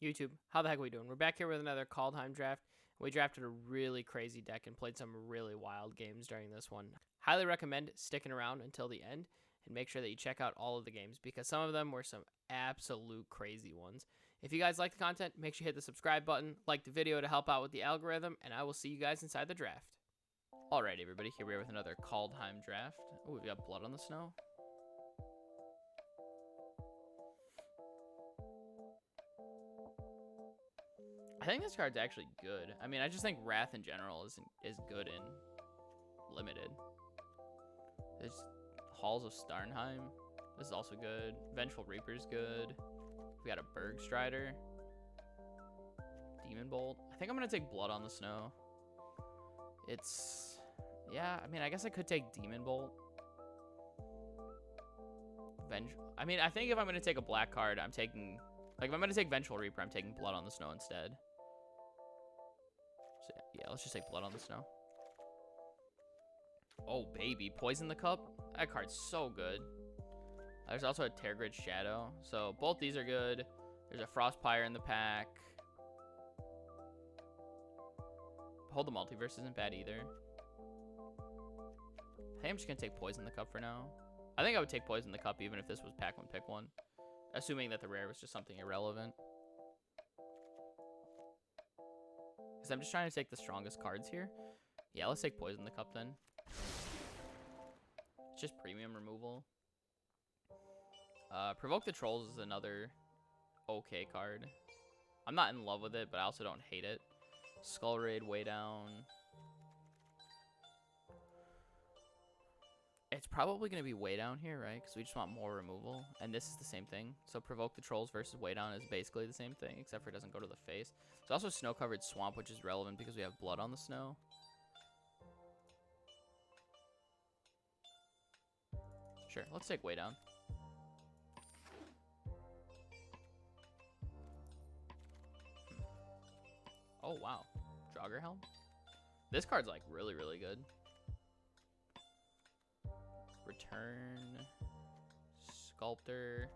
YouTube, how the heck are we doing? We're back here with another Kaldheim draft. We drafted a really crazy deck and played some really wild games during this one. Highly recommend sticking around until the end and make sure that you check out all of the games because some of them were some absolute crazy ones. If you guys like the content, make sure you hit the subscribe button, like the video to help out with the algorithm, and I will see you guys inside the draft. Alright, everybody, here we are with another Kaldheim draft. Oh, we've got blood on the snow. I think this card's actually good. I mean, I just think Wrath in general is good in Limited. There's Halls of Starnheim. This is also good. Vengeful Reaper's good. We got a Bergstrider. Demon Bolt. I think I'm going to take Blood on the Snow. Yeah, I mean, I guess I could take Demon Bolt. I mean, I think if I'm going to take a black card, I'm taking... Like, if I'm going to take Vengeful Reaper, I'm taking Blood on the Snow instead. So, yeah, let's just take Blood on the Snow. Oh, baby. Poison the Cup? That card's so good. There's also a Tergrid Shadow. So, both these are good. There's a Frostpire in the pack. Hold the Multiverse isn't bad either. I think I'm just going to take Poison the Cup for now. I think I would take Poison the Cup even if this was pack one, pick one. Assuming that the rare was just something irrelevant. Because I'm just trying to take the strongest cards here. Yeah, let's take Poison the Cup then. It's just premium removal. Provoke the Trolls is another okay card. I'm not in love with it, but I also don't hate it. Skull Raid, way down. It's probably going to be way down here, right? Because we just want more removal. And this is the same thing. So Provoke the Trolls versus way down is basically the same thing, except for it doesn't go to the face. There's also Snow-Covered Swamp, which is relevant because we have blood on the snow. Sure, let's take way down. Oh, wow. Draugr-Helm? This card's, like, really, really good. Return. Sculptor.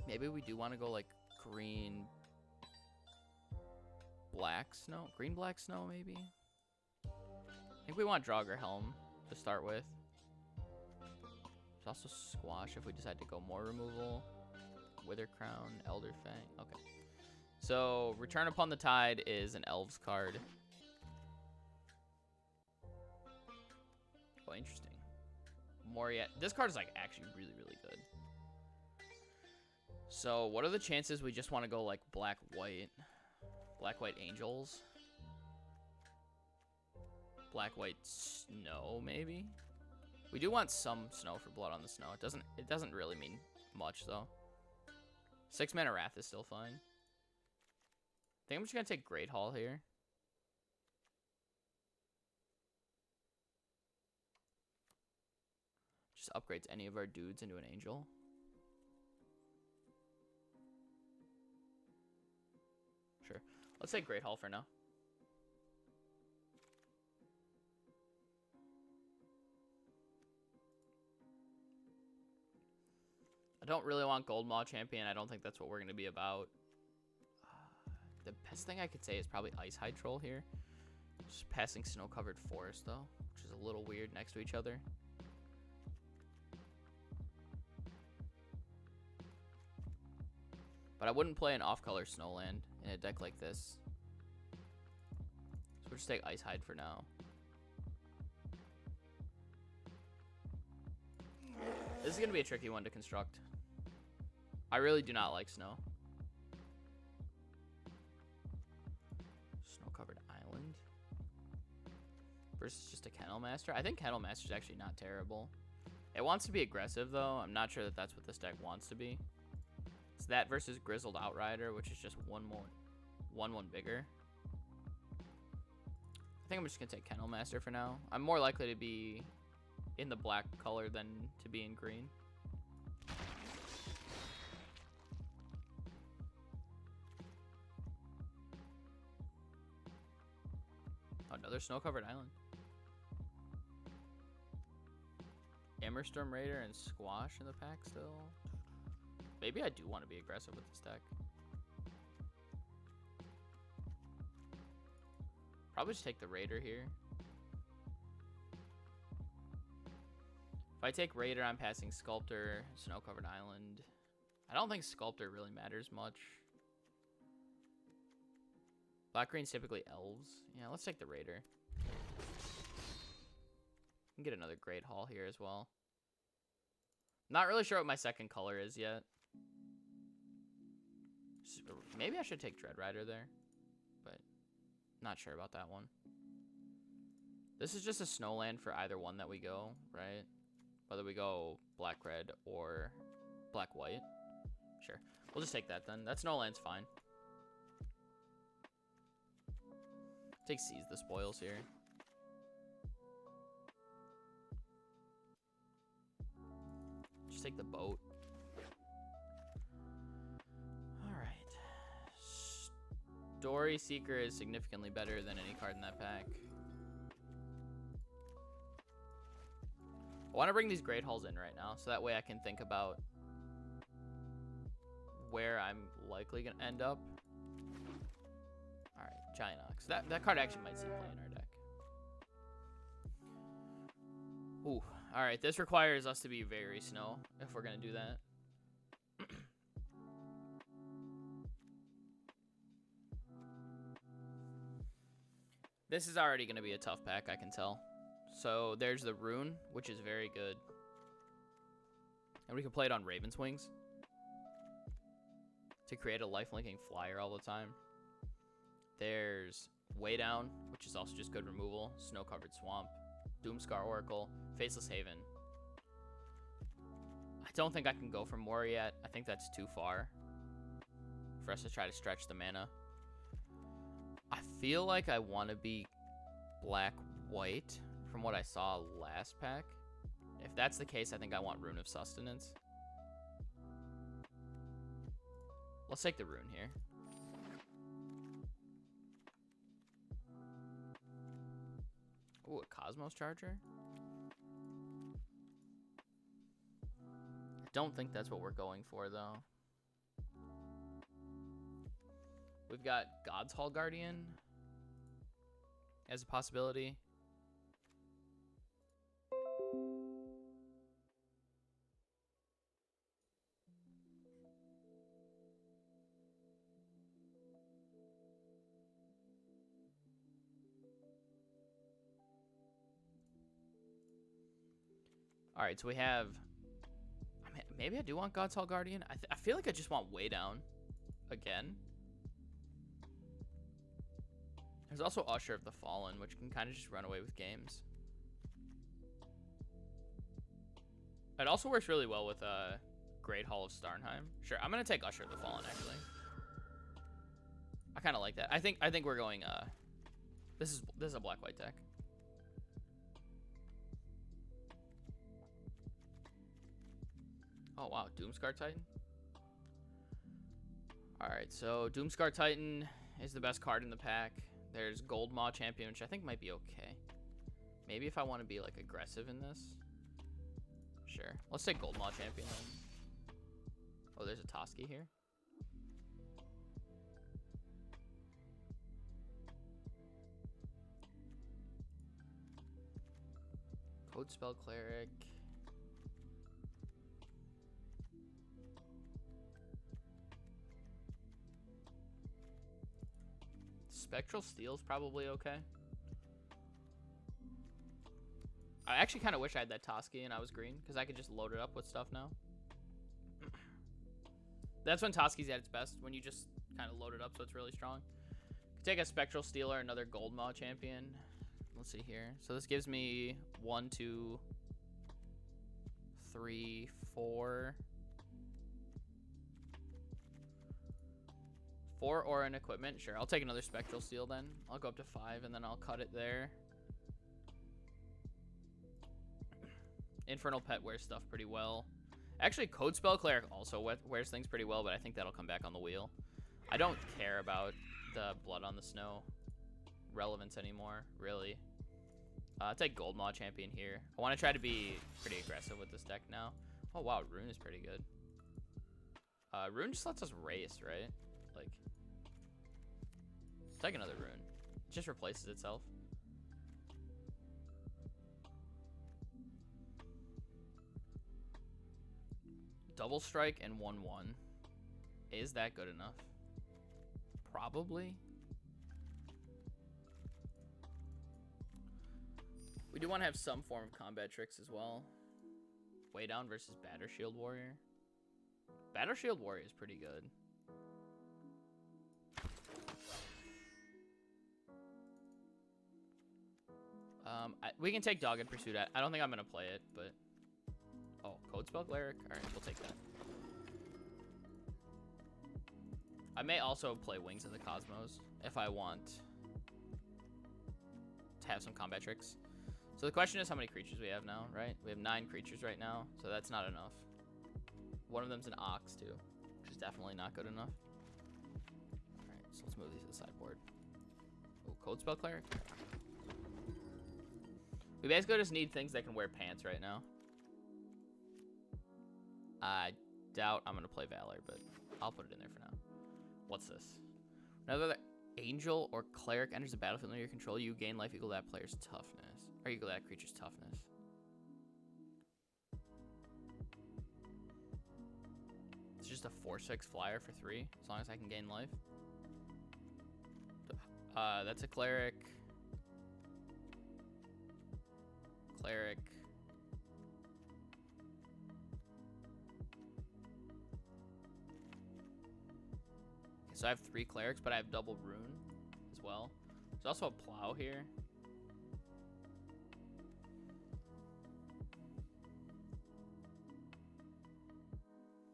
Maybe we do want to go, like, green... Black snow? Green black snow, maybe? I think we want Draugr-Helm to start with. There's also Squash if we decide to go more removal. Wither Crown, Elder Fang. Okay. So, Return Upon the Tide is an Elves card. Oh, interesting. Moria. This card is, like, actually really, really good. So, what are the chances we just want to go, like, black-white? Black-white Angels? Black-white Snow, maybe? We do want some snow for blood on the snow. It doesn't really mean much, though. 6-mana Wrath is still fine. I think I'm just going to take Great Hall here. Just upgrades any of our dudes into an angel. Sure. Let's take Great Hall for now. I don't really want Gold Maw Champion. I don't think that's what we're going to be about. The best thing I could say is probably Ice-Hide Troll here. Just passing Snow-Covered Forest, though, which is a little weird next to each other. But I wouldn't play an off-color Snowland in a deck like this. So we'll just take Ice-Hide for now. This is going to be a tricky one to construct. I really do not like snow. Snow-Covered Island. Versus just a Kennel Master. I think Kennel Master is actually not terrible. It wants to be aggressive, though. I'm not sure that that's what this deck wants to be. It's that versus Grizzled Outrider, which is just one bigger. I think I'm just going to take Kennel Master for now. I'm more likely to be in the black color than to be in green. Another Snow-Covered Island. Emberstorm Raider and Squash in the pack still. Maybe I do want to be aggressive with this deck. Probably just take the Raider here. If I take Raider, I'm passing Sculptor, Snow-Covered Island. I don't think Sculptor really matters much. Black-green's typically Elves. Yeah, let's take the Raider. Can get another Great Hall here as well. Not really sure what my second color is yet. Maybe I should take Dread Rider there, but not sure about that one. This is just a snowland for either one that we go, right? Whether we go black-red or black-white. Sure. We'll just take that then. That snowland's fine. Take Seize the Spoils here. Just take the boat. Alright. Story Seeker is significantly better than any card in that pack. I want to bring these Great Halls in right now, so that way I can think about where I'm likely going to end up. Alright, Giant Ox. That card actually might see play in our deck. Ooh, alright, this requires us to be very snow if we're going to do that. This is already going to be a tough pack, I can tell. So there's the Rune, which is very good. And we can play it on Raven's Wings to create a life-linking flyer all the time. There's Way Down, which is also just good removal. Snow-Covered Swamp, Doomscar Oracle, Faceless Haven. I don't think I can go for more yet. I think that's too far for us to try to stretch the mana. I feel like I want to be black-white from what I saw last pack. If that's the case, I think I want Rune of Sustenance. Let's take the Rune here. Ooh, a Cosmos Charger? I don't think that's what we're going for, though. We've got God's Hall Guardian as a possibility. All right, so we have... I mean, maybe I do want God's Hall Guardian. I feel like I just want Way Down again. There's also Usher of the Fallen, which can kind of just run away with games. It also works really well with Great Hall of Starnheim. Sure, I'm gonna take Usher of the Fallen actually. I kind of like that. I think we're going. This is a black-white deck. Oh wow, Doomscar Titan. All right, so Doomscar Titan is the best card in the pack. There's Gold Maw Champion, which I think might be okay. Maybe if I want to be like aggressive in this. Sure. Let's take Gold Maw Champion then. Oh, there's a Toski here. Code Spell Cleric. Spectral Steel's probably okay. I actually kind of wish I had that Toski and I was green, because I could just load it up with stuff now. That's when Toski's at its best, when you just kind of load it up so it's really strong. Could take a Spectral Steel or another Gold Maw Champion. Let's see here. So this gives me 1, 2, 3, 4. 4 or an equipment. Sure, I'll take another Spectral Steel then. I'll go up to 5 and then I'll cut it there. Infernal Pet wears stuff pretty well. Actually, Code Spell Cleric also wears things pretty well, but I think that'll come back on the wheel. I don't care about the Blood on the Snow relevance anymore, really. I'll take Gold Maw Champion here. I want to try to be pretty aggressive with this deck now. Oh wow, Rune is pretty good. Rune just lets us race, right? Like, take another rune. It just replaces itself. Double strike and 1/1. Is that good enough? Probably. We do want to have some form of combat tricks as well. Way down versus Batter Shield Warrior. Batter Shield Warrior is pretty good. We can take Dogged Pursuit. I don't think I'm going to play it, but... Oh, Code Spell Cleric? Alright, we'll take that. I may also play Wings of the Cosmos if I want to have some combat tricks. So the question is how many creatures we have now, right? We have 9 creatures right now, so that's not enough. One of them's an Ox, too, which is definitely not good enough. Alright, so let's move these to the sideboard. Oh, Code Spell Cleric. We basically just need things that can wear pants right now. I doubt I'm going to play Valor, but I'll put it in there for now. What's this? Another angel or cleric enters the battlefield under your control. You gain life equal to that player's toughness. Or equal to that creature's toughness. It's just a 4/6 flyer for 3, as long as I can gain life. That's a cleric. Cleric. So I have 3 clerics, but I have double rune as well. There's also a plow here.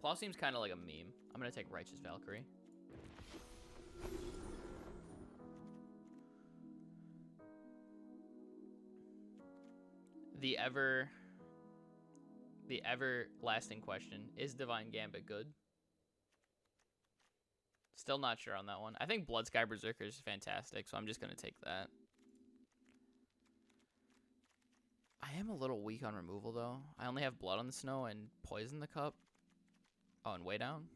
Plow seems kind of like a meme. I'm going to take Righteous Valkyrie. The everlasting question, is Divine Gambit good? Still not sure on that one. I think Bloodsky Berserker is fantastic, so I'm just going to take that. I am a little weak on removal, though. I only have Blood on the Snow and Poison the Cup. Oh, and Way Down?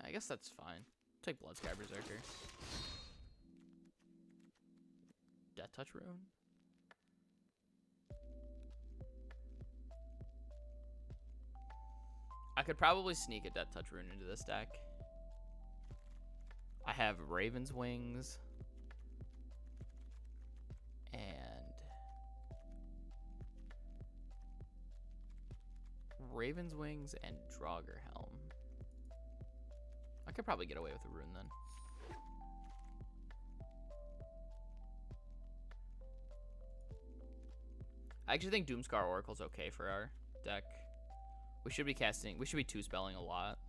I guess that's fine. Take Bloodsky Berserker. Death Touch Rune? I could probably sneak a Death Touch Rune into this deck. I have Raven's Wings and Draugr Helm. I could probably get away with a rune then. I actually think Doomscar Oracle's okay for our deck. We should be 2-spelling a lot.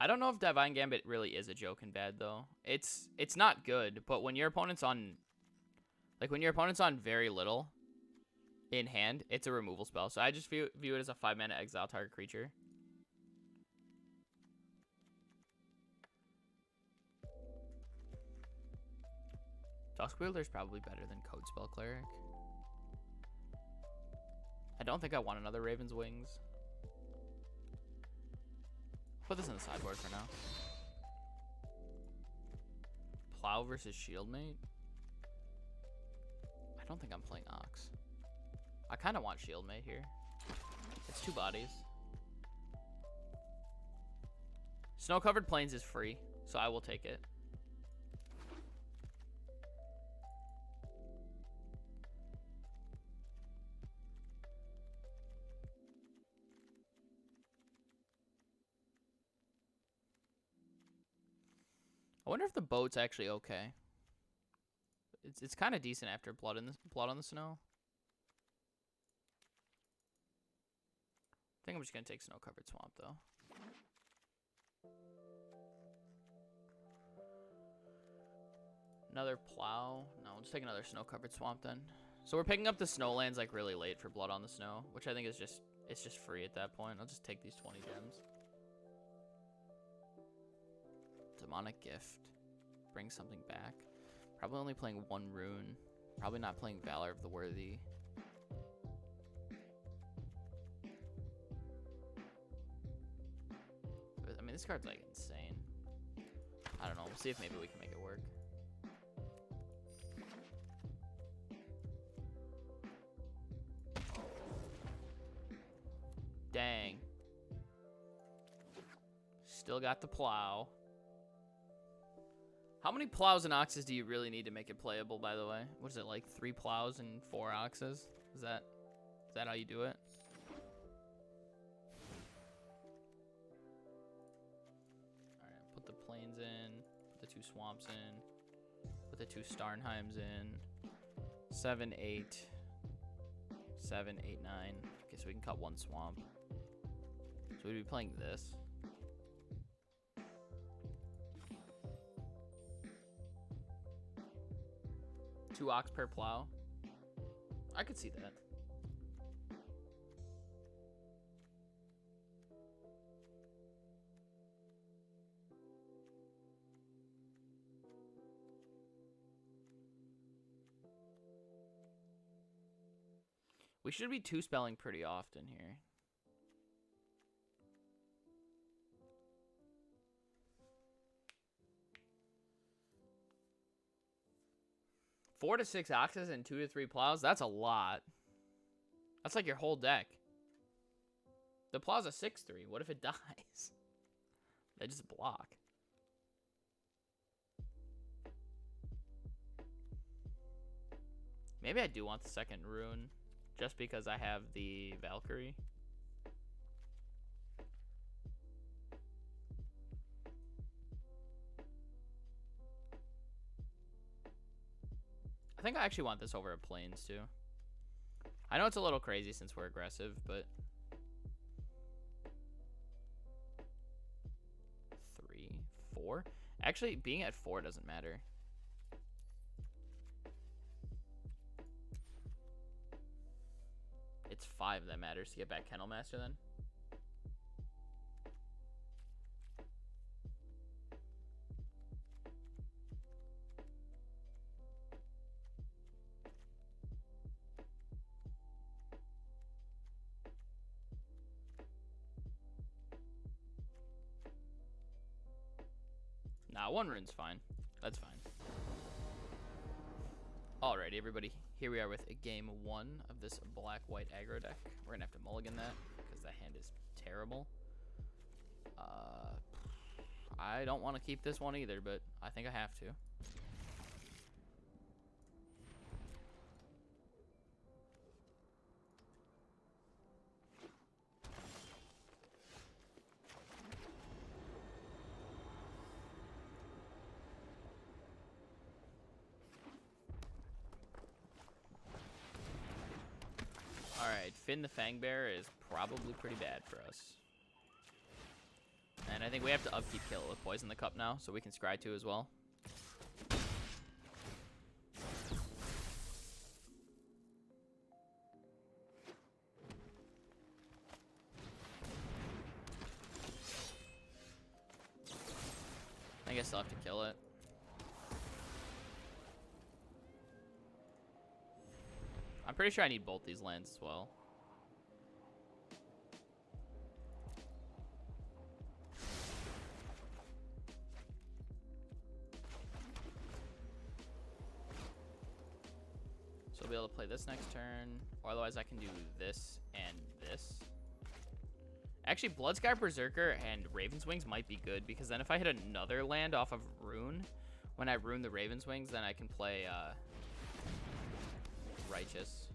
I don't know if Divine Gambit really is a joke and bad though. It's not good, but when your opponent's on very little in hand, it's a removal spell. So I just view it as a 5-mana exile target creature. Duskwielder's probably better than Code Spell Cleric. I don't think I want another Raven's Wings. Put this in the sideboard for now. Plow versus Shieldmate. I don't think I'm playing Ox. I kind of want Shieldmate here. It's 2 bodies. Snow-Covered Plains is free, so I will take it. I wonder if the boat's actually okay. It's kind of decent after Blood on the Snow. I think I'm just gonna take Snow-Covered Swamp though. Another Plow. No, we'll just take another Snow-Covered Swamp then. So we're picking up the Snowlands like really late for Blood on the Snow, which I think is just free at that point. I'll just take these 20 gems. Demonic Gift. Bring something back. Probably only playing 1 rune. Probably not playing Valor of the Worthy. mean, this card's like insane. I don't know. We'll see if maybe we can make it work. Dang. Still got the plow. How many plows and oxes do you really need to make it playable, by the way? What is it, like 3 plows and 4 oxes? Is that how you do it? Alright, put the plains in, put the 2 swamps in, put the 2 Starnheims in. 7, 8. 7, 8, 9. Okay, so we can cut 1 swamp. So we'd be playing this. Two ox per plow. I could see that. We should be 2-spelling pretty often here. Four to 6 oxes and 2 to 3 plows. That's a lot. That's like your whole deck. The plow's a 6/3. What if it dies? They just block. Maybe I do want the second rune just because I have the Valkyrie. I think I actually want this over at Plains too. I know it's a little crazy since we're aggressive, but 3, 4. Actually, being at 4 doesn't matter. It's 5 that matters to get back Kennel Master then. Nah, 1 rune's fine. That's fine. Alrighty, everybody. Here we are with game 1 of this black-white aggro deck. We're going to have to mulligan that because that hand is terrible. I don't want to keep this one either, but I think I have to. Alright, Finn the Fangbearer is probably pretty bad for us. And I think we have to upkeep kill it with Poison the Cup now, so we can scry 2 as well. I guess I'll have to kill it. I'm pretty sure I need both these lands as well. So I'll be able to play this next turn, or otherwise I can do this and this. Actually, Bloodsky Berserker and Raven's Wings might be good, because then if I hit another land off of Rune, when I rune the Raven's Wings, then I can play Righteous.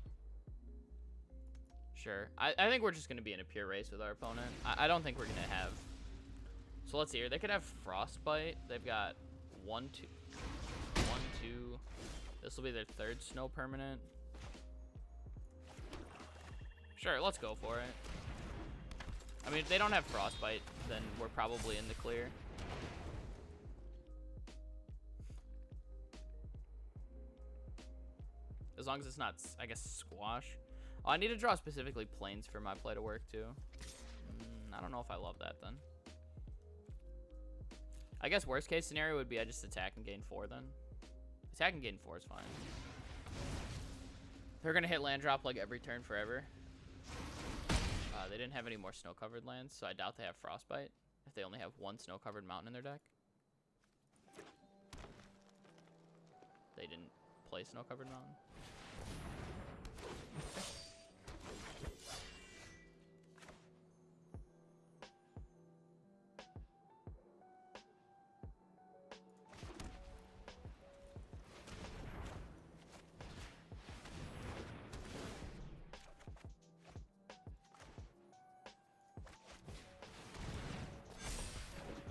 Sure. I think we're just going to be in a pure race with our opponent. I don't think we're going to have... So let's see here. They could have Frostbite. They've got 1, 2... 1, 2... This will be their 3rd snow permanent. Sure, let's go for it. I mean, if they don't have Frostbite, then we're probably in the clear. As long as it's not, I guess, Squash. Oh, I need to draw specifically Plains for my play to work, too. I don't know if I love that, then. I guess worst case scenario would be I just attack and gain 4, then. Attack and gain 4 is fine. They're going to hit land drop, like, every turn forever. They didn't have any more snow-covered lands, so I doubt they have Frostbite. if they only have one snow-covered mountain in their deck. They didn't play snow-covered mountain.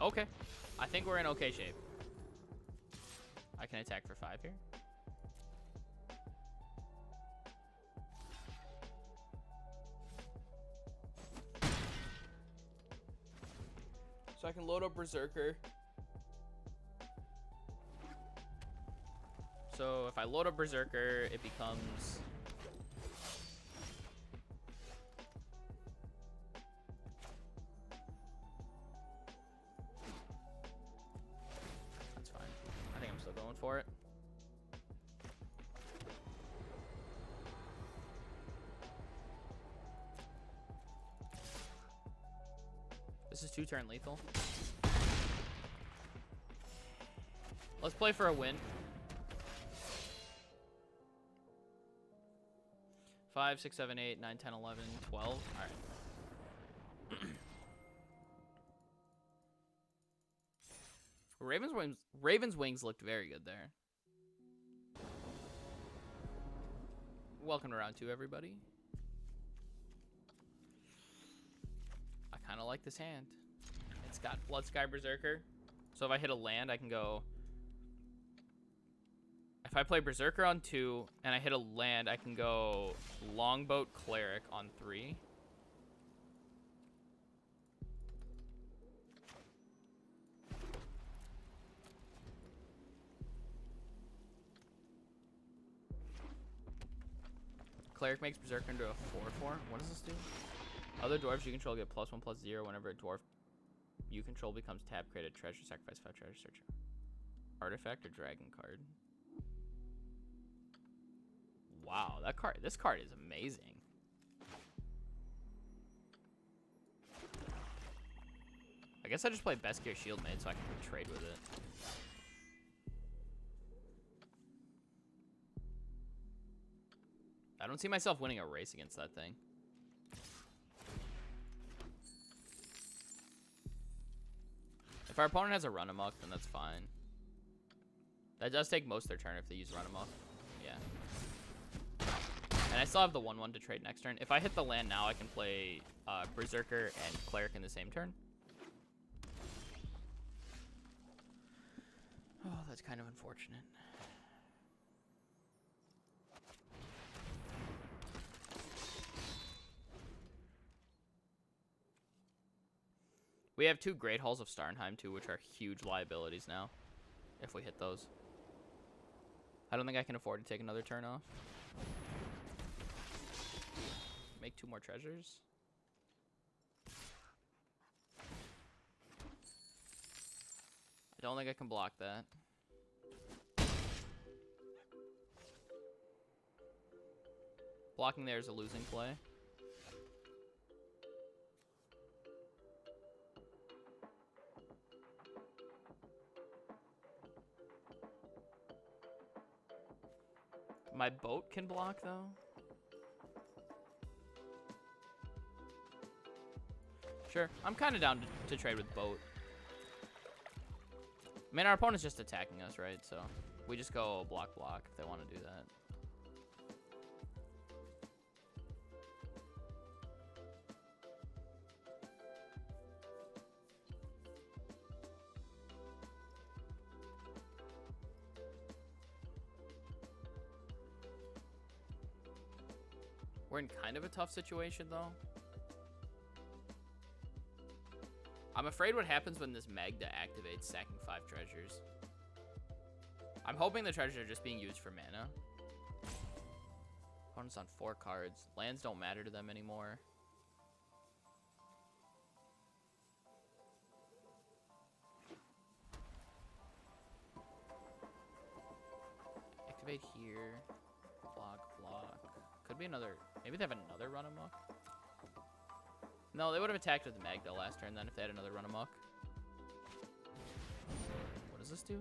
Okay. I think we're in okay shape. I can attack for 5 here. So I can load up Berserker. So if I load up Berserker, it becomes... That's fine. I think I'm still going for it. This is 2-turn lethal. Let's play for a win. 5, 6, 7, 8, 9, 10, 11, 12. All right. Raven's Wings looked very good there. Welcome to round 2, everybody. I kind of like this hand. It's got Blood Sky Berserker. So if I hit a land, I can go... If I play Berserker on 2 and I hit a land, I can go Longboat Cleric on 3. Cleric makes Berserker into a 4/4. What does this do? Other dwarves you control get +1/+0 whenever a dwarf you control becomes tapped. Create a treasure, sacrifice 5 treasure, search artifact or dragon card. Wow, this card is amazing. I guess I just play Best Gear Shield Maid so I can trade with it. I don't see myself winning a race against that thing. If our opponent has a run amok, then that's fine. That does take most of their turn if they use run amok. Yeah. And I still have the 1/1 to trade next turn. If I hit the land now, I can play Berserker and Cleric in the same turn. Oh, that's kind of unfortunate. We have 2 Great Halls of Starnheim, too, which are huge liabilities now, if we hit those. I don't think I can afford to take another turn off. Make 2 more treasures. I don't think I can block that. Blocking there is a losing play. My boat can block, though. Sure, I'm kind of down to trade with boat. I mean, our opponent's just attacking us, right? So we just go block if they want to do that. We're in kind of a tough situation, though. I'm afraid what happens when this Magda activates, stacking 5 treasures. I'm hoping the treasures are just being used for mana. Opponent's on 4 cards. Lands don't matter to them anymore. Activate here. Block. Could be another... Maybe they have another run amok? No, they would have attacked with the Magda last turn then if they had another run amok. What does this do?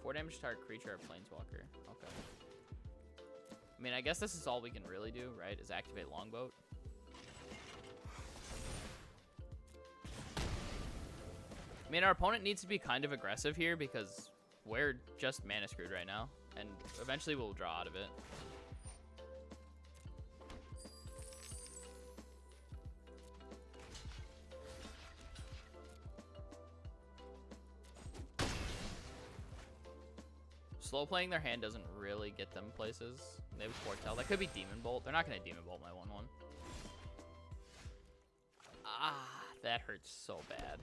4 damage to target creature or planeswalker. Okay. I mean, I guess this is all we can really do, right? Is activate Longboat. I mean, our opponent needs to be kind of aggressive here because we're just mana screwed right now. And eventually we'll draw out of it. Slow playing their hand doesn't really get them places. They have Foretell. That could be Demon Bolt. They're not going to Demon Bolt my 1/1. Ah, that hurts so bad.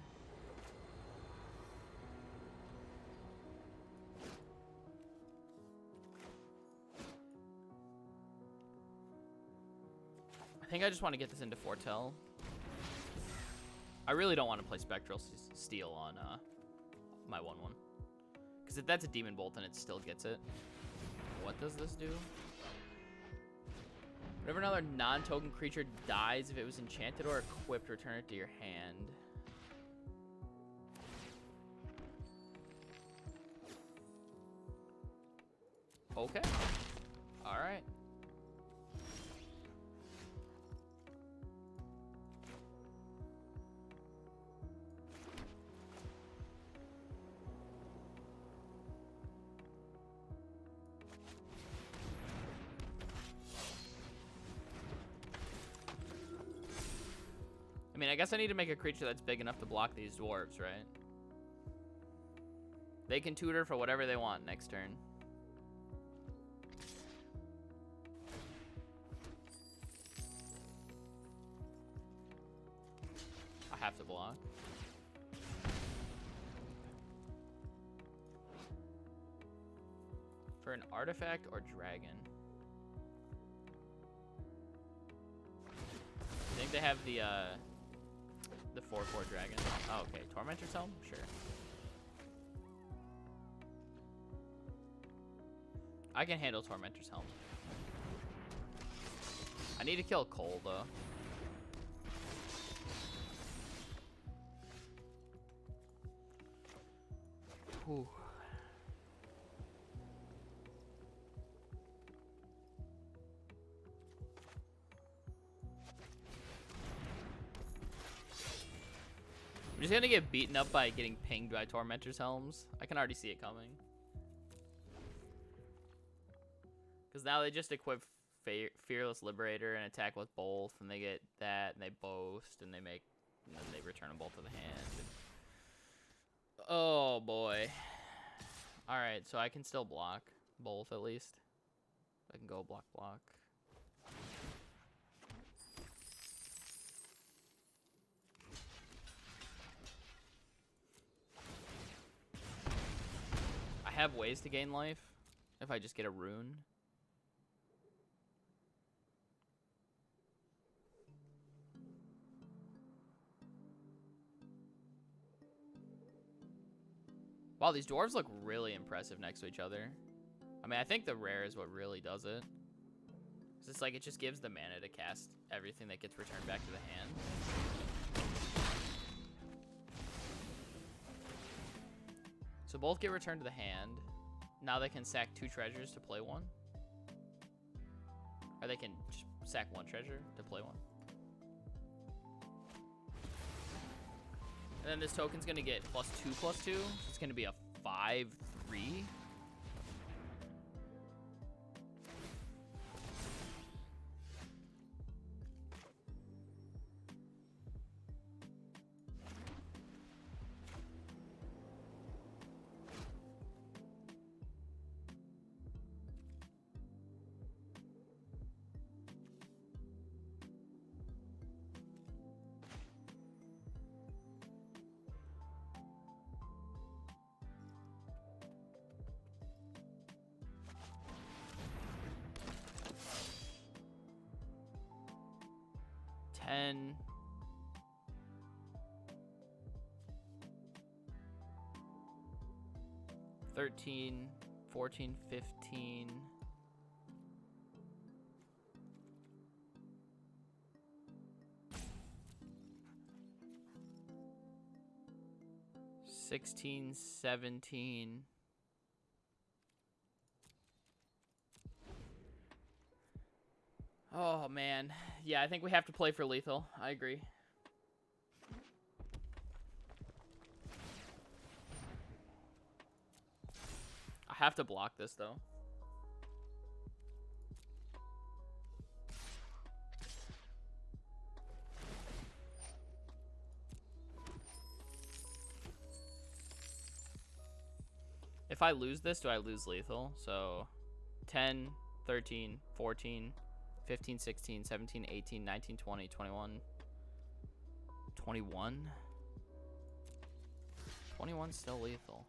I think I just want to get this into Foretell. I really don't want to play Spectral Steel on my 1/1. Because if that's a Demon Bolt, then it still gets it. What does this do? Whenever another non-token creature dies, if it was enchanted or equipped, return it to your hand. Okay. All right. I mean, I guess I need to make a creature that's big enough to block these dwarves, right? They can tutor for whatever they want next turn. I have to block. For an artifact or dragon? I think they have the 4/4 dragon. Oh, okay. Tormentor's Helm? Sure. I can handle Tormentor's Helm. I need to kill Cole, though. Whew. I'm just gonna get beaten up by getting pinged by Tormentor's Helms. I can already see it coming. Because now they just equip Fearless Liberator and attack with both, and they get that, and they boast, and they make, and then they return them both to the hand. Oh boy. Alright, so I can still block both at least. I can go block. I have ways to gain life if I just get a rune. Wow, these dwarves look really impressive next to each other. I mean, I think the rare is what really does it. 'Cause it's like it just gives the mana to cast everything that gets returned back to the hand. So both get returned to the hand. Now they can sack 2 treasures to play 1. Or they can just sack 1 treasure to play 1. And then this token's gonna get +2/+2. So it's gonna be a 5/3. And 13, 14, 15. 16, 17. Oh, man. Yeah, I think we have to play for lethal. I agree. I have to block this, though. If I lose this, do I lose lethal? So 10, 13, 14, 15, 16, 17, 18, 19, 20, 21. 21? 21 still lethal.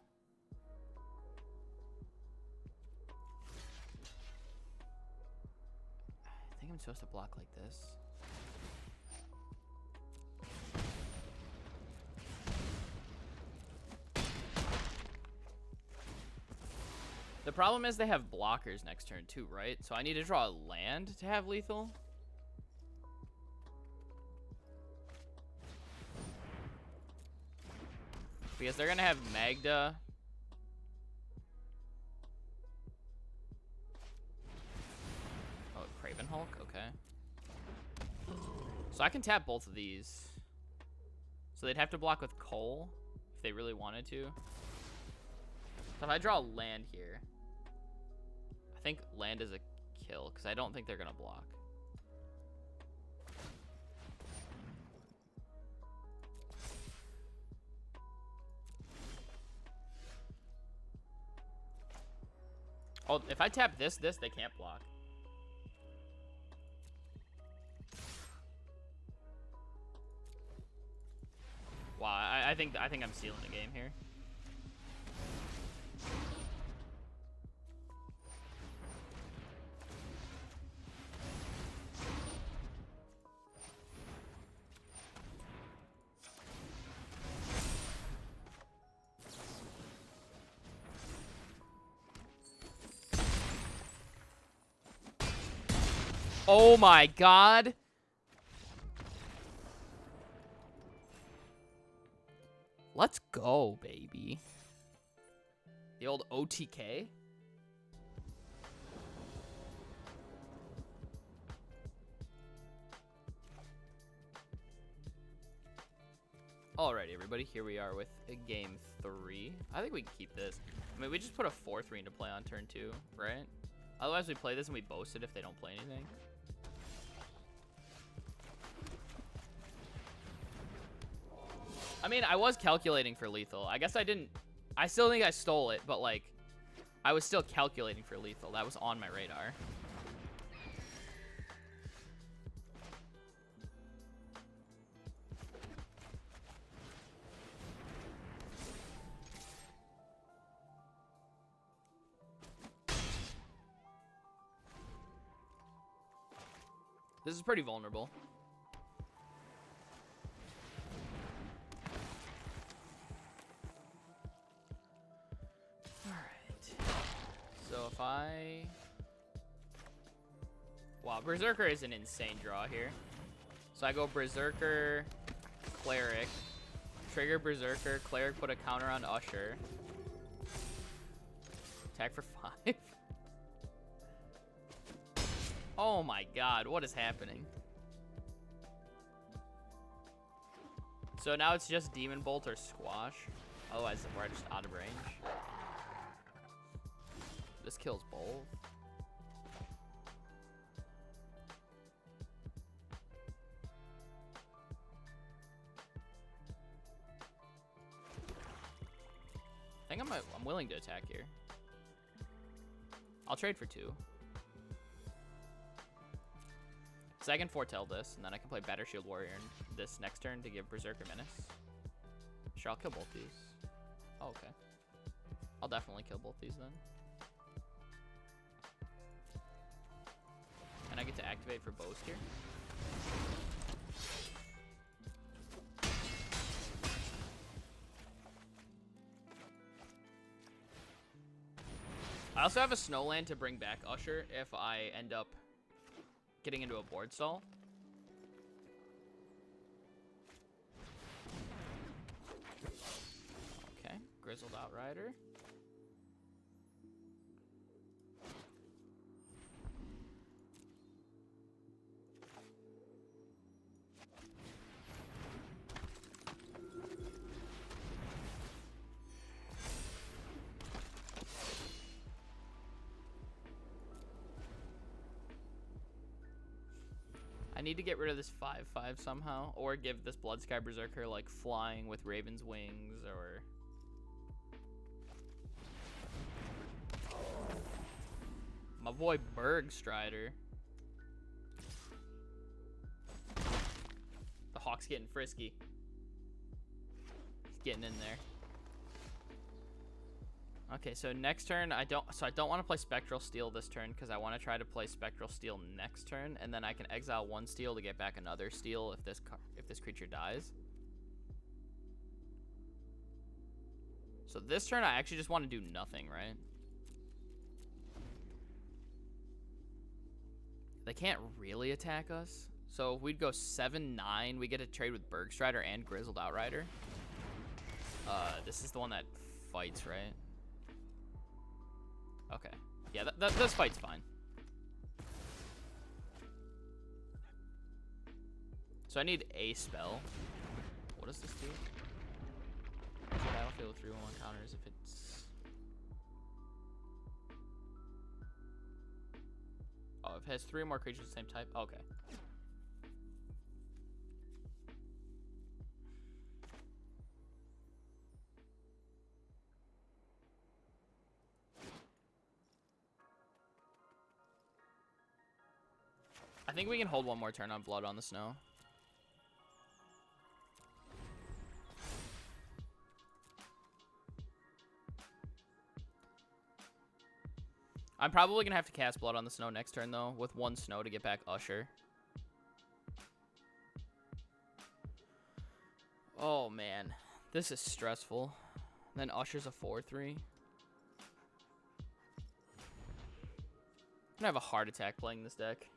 I think I'm supposed to block like this. The problem is they have blockers next turn too, right? So I need to draw a land to have lethal. Because they're going to have Magda. Oh, Craven Hulk? Okay. So I can tap both of these. So they'd have to block with Cole if they really wanted to. So if I draw a land here, I think land is a kill because I don't think they're going to block. Oh, if I tap this, they can't block. Wow, I think I'm stealing the game here. Oh my god. Let's go, baby. The old OTK. Alrighty, everybody. Here we are with game 3. I think we can keep this. I mean, we just put a 4-3 into play on turn 2, right? Otherwise, we play this and we boast it if they don't play anything. I mean, I was calculating for lethal. I guess I didn't... I still think I stole it, but, like, I was still calculating for lethal. That was on my radar. This is pretty vulnerable. So if I... Wow, Berserker is an insane draw here. So I go Berserker, Cleric, trigger Berserker, Cleric, put a counter on Usher. Attack for 5. Oh my god, what is happening? So now it's just Demon Bolt or Squash. Otherwise, we're just out of range. This kills both. I think I'm willing to attack here. I'll trade for 2. So I can foretell this, and then I can play Batter Shield Warrior in this next turn to give Berserker Menace. Sure, I'll kill both these. Oh, okay. I'll definitely kill both these then. And I get to activate for Boast here. I also have a Snowland to bring back Usher if I end up getting into a board stall. Okay. Strider. I need to get rid of this 5/5 somehow, or give this Bloodsky Berserker like flying with Raven's Wings, or my boy Berg Strider. The Hawk's getting frisky. He's getting in there. Okay, so next turn I don't want to play Spectral Steel this turn because I want to try to play Spectral Steel next turn, and then I can exile one steel to get back another steel if this creature dies. So this turn I actually just want to do nothing, right? They can't really attack us. So if we'd go 7/9, we get to trade with Berg Strider and Grizzled Outrider. This is the one that fights, right? Okay. Yeah, this fight's fine. So I need a spell. What does this do? Battlefield 3/1 counters if it's... Oh, if it has 3 or more creatures of the same type? Okay. I think we can hold one more turn on Blood on the Snow. I'm probably going to have to cast Blood on the Snow next turn, though, with 1 Snow to get back Usher. Oh, man. This is stressful. Then Usher's a 4/3. I'm going to have a heart attack playing this deck.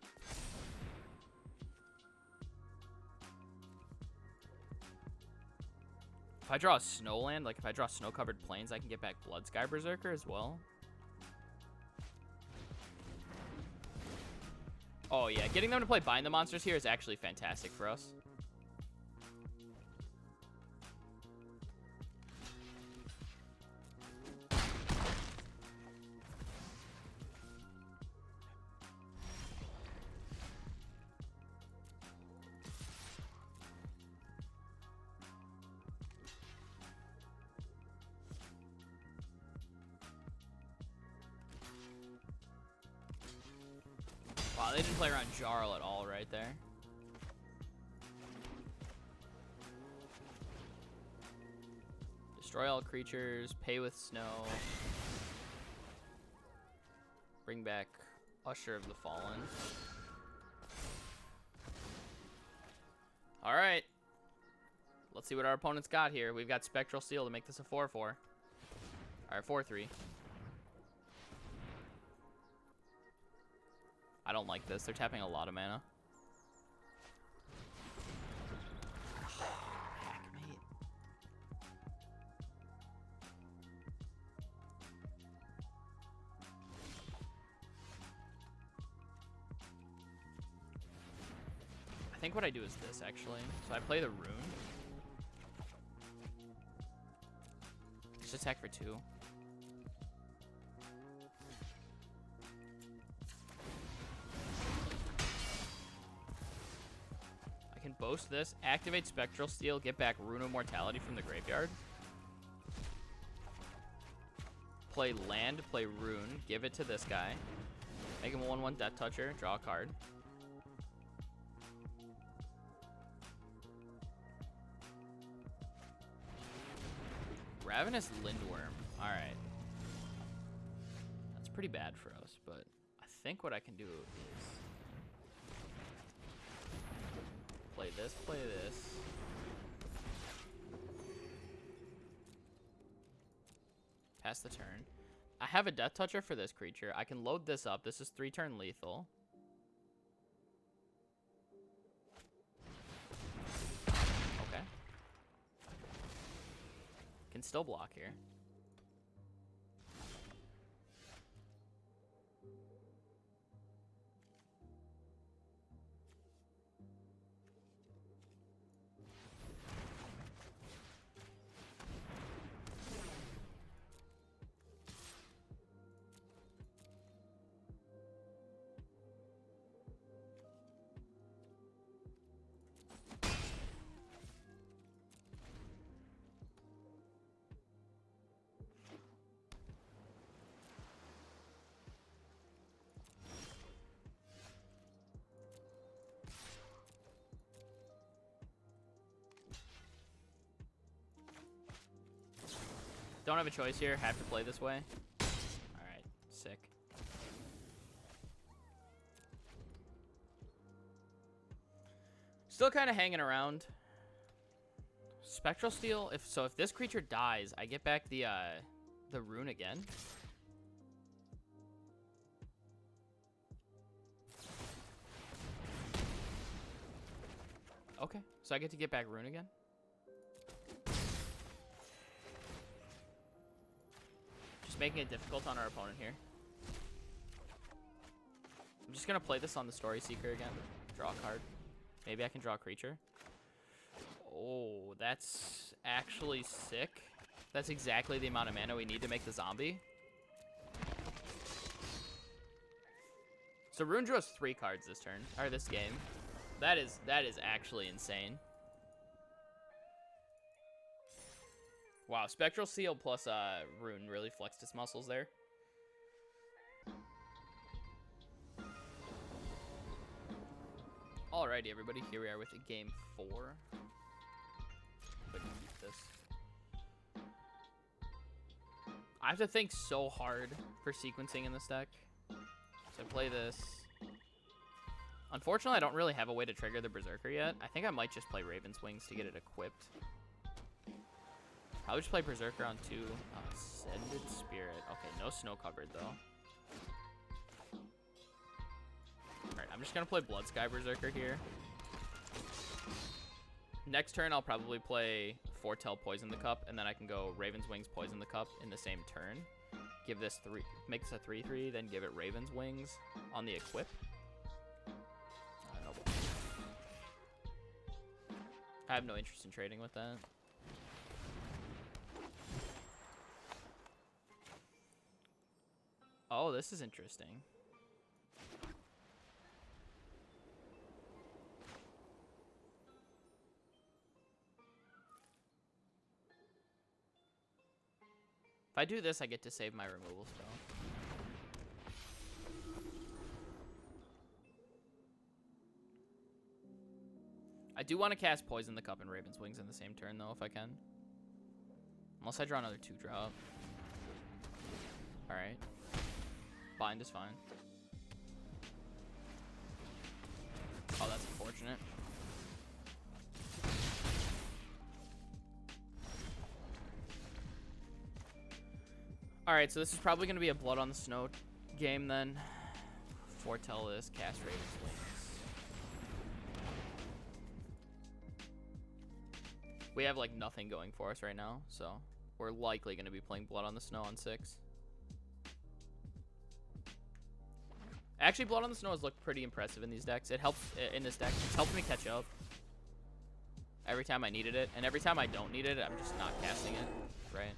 If I draw a Snowland, like if I draw Snow-Covered Plains, I can get back Bloodsky Berserker as well. Oh yeah, getting them to play Bind the Monsters here is actually fantastic for us. Wow, they didn't play around Jarl at all right there. Destroy all creatures, pay with snow. Bring back Usher of the Fallen. All right. Let's see what our opponent's got here. We've got Spectral Steel to make this a 4/4. All right, 4/3. I don't like this. They're tapping a lot of mana. Heck, mate. I think what I do is this, actually. So I play the Rune. Just attack for 2. Can boast this, activate Spectral Steel, get back Rune of Mortality from the graveyard. Play land, play Rune, give it to this guy. Make him a 1/1 Death Toucher, draw a card. Ravenous Lindworm, alright. That's pretty bad for us, but I think what I can do is play this, play this. Pass the turn. I have a Death Toucher for this creature. I can load this up. This is 3-turn lethal. Okay. Can still block here. Don't have a choice here. Have to play this way. All right, sick. Still kind of hanging around. Spectral Steel. If this creature dies, I get back the rune again. Okay, so I get to get back rune again. Just making it difficult on our opponent here. I'm just gonna play this on the Story Seeker again. Draw a card. Maybe I can draw a creature. Oh, that's actually sick. That's exactly the amount of mana we need to make the zombie. So Rune drew us 3 cards this turn, or this game. That is actually insane. Wow, Spectral Seal plus Rune really flexed his muscles there. Alrighty, everybody, here we are with game 4. If I can keep this. I have to think so hard for sequencing in this deck. So I play this. Unfortunately, I don't really have a way to trigger the Berserker yet. I think I might just play Raven's Wings to get it equipped. I would just play Berserker on 2. Ascended Spirit. Okay, no snow covered, though. Alright, I'm just going to play Blood Sky Berserker here. Next turn, I'll probably play Foretell Poison the Cup, and then I can go Raven's Wings Poison the Cup in the same turn. Give this 3, make this a 3/3, then give it Raven's Wings on the equip. I have no interest in trading with that. Oh, this is interesting. If I do this, I get to save my removal spell. I do want to cast Poison the Cup and Raven's Wings in the same turn, though, if I can. Unless I draw another 2-drop. Alright. Bind is fine. Oh, that's unfortunate. Alright, so this is probably going to be a Blood on the Snow game, then. Foretell this, cast Raven's Wings. We have, like, nothing going for us right now, so we're likely going to be playing Blood on the Snow on 6. Actually, Blood on the Snow has looked pretty impressive in these decks. It helps in this deck. It's helped me catch up every time I needed it, and every time I don't need it, I'm just not casting it, right?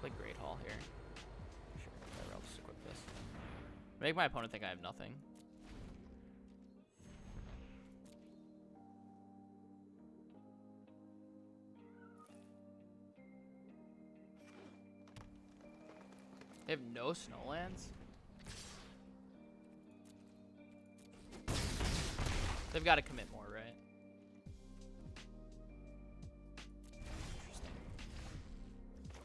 Play Great Hall here. Sure, whatever, I'll just equip this. Make my opponent think I have nothing. They have no Snowlands? They've got to commit more, right? Interesting.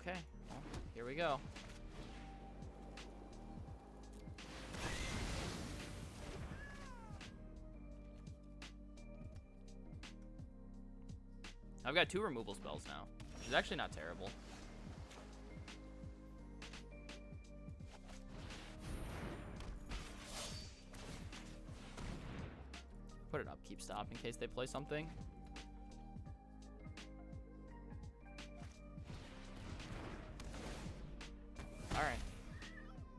Okay, well, here we go. I've got 2 removal spells now, which is actually not terrible. Put it up, keep stop in case they play something. Alright.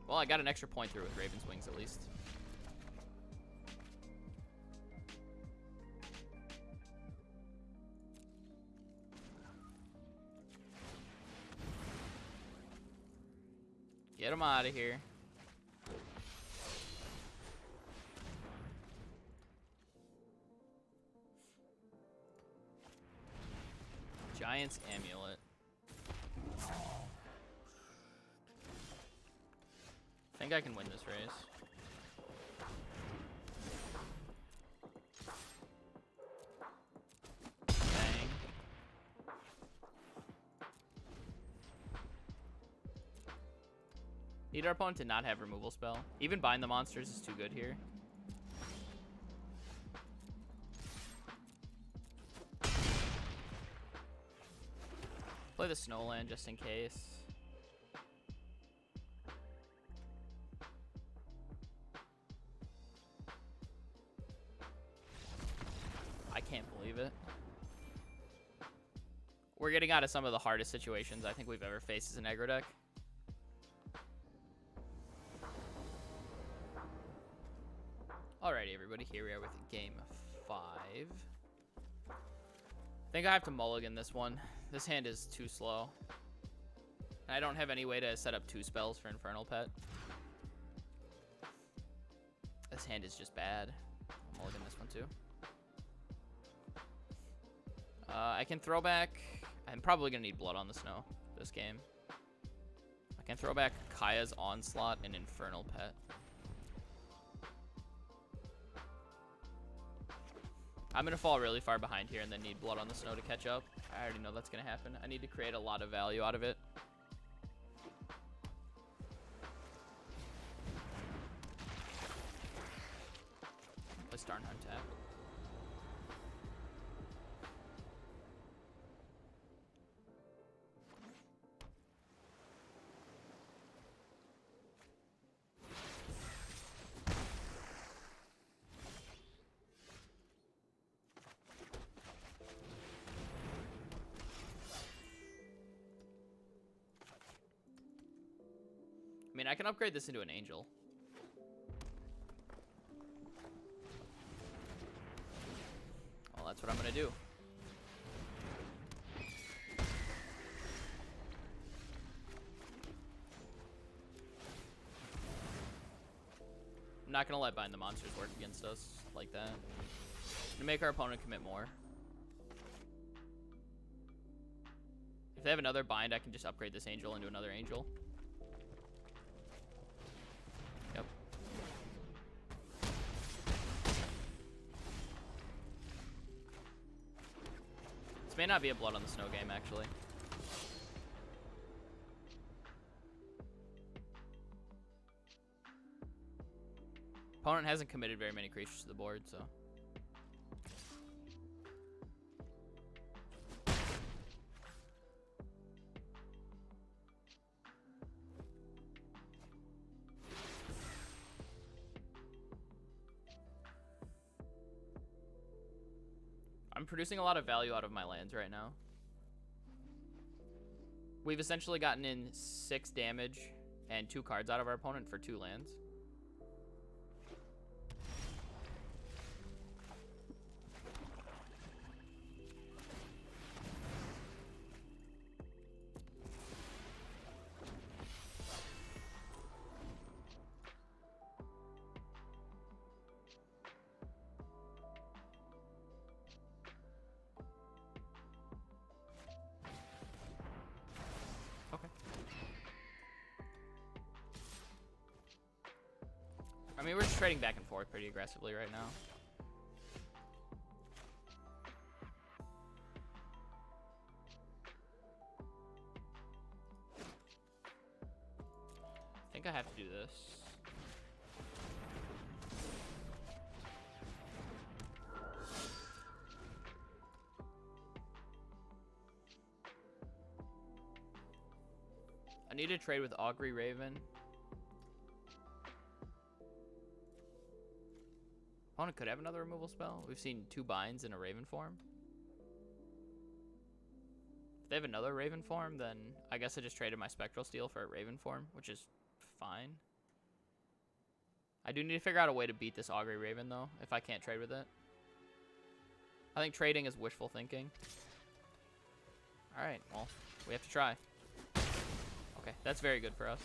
Well, I got an extra point through with Raven's Wings at least. Get him out of here. Giant's Amulet. I think I can win this race. Bang. Need our opponent to not have removal spell. Even bind the monsters is too good here. Play the Snowland just in case. I can't believe it. We're getting out of some of the hardest situations I think we've ever faced as an aggro deck. Alrighty, everybody, here we are with game 5. I think I have to mulligan this one. This hand is too slow. I don't have any way to set up 2 spells for Infernal Pet. This hand is just bad. I'll mulligan this one too. I can throw back. I'm probably going to need Blood on the Snow this game. I can throw back Kaya's Onslaught and Infernal Pet. I'm going to fall really far behind here and then need Blood on the Snow to catch up. I already know that's going to happen. I need to create a lot of value out of it. Play Starnheim tap. I mean, I can upgrade this into an angel. Well, that's what I'm going to do. I'm not going to let bind the monsters work against us like that. To make our opponent commit more. If they have another bind, I can just upgrade this angel into another angel. Yep. This may not be a Blood on the Snow game, actually. Opponent hasn't committed very many creatures to the board, so. I'm producing a lot of value out of my lands right now. We've essentially gotten in 6 damage and 2 cards out of our opponent for 2 lands. I mean, we're just trading back and forth pretty aggressively right now. I think I have to do this. I need to trade with Augury Raven. Opponent could have another removal spell. We've seen 2 binds in a Raven form. If they have another Raven form, then I guess I just traded my Spectral Steel for a Raven form, which is fine. I do need to figure out a way to beat this Augury Raven, though, if I can't trade with it. I think trading is wishful thinking. Alright, well, we have to try. Okay, that's very good for us.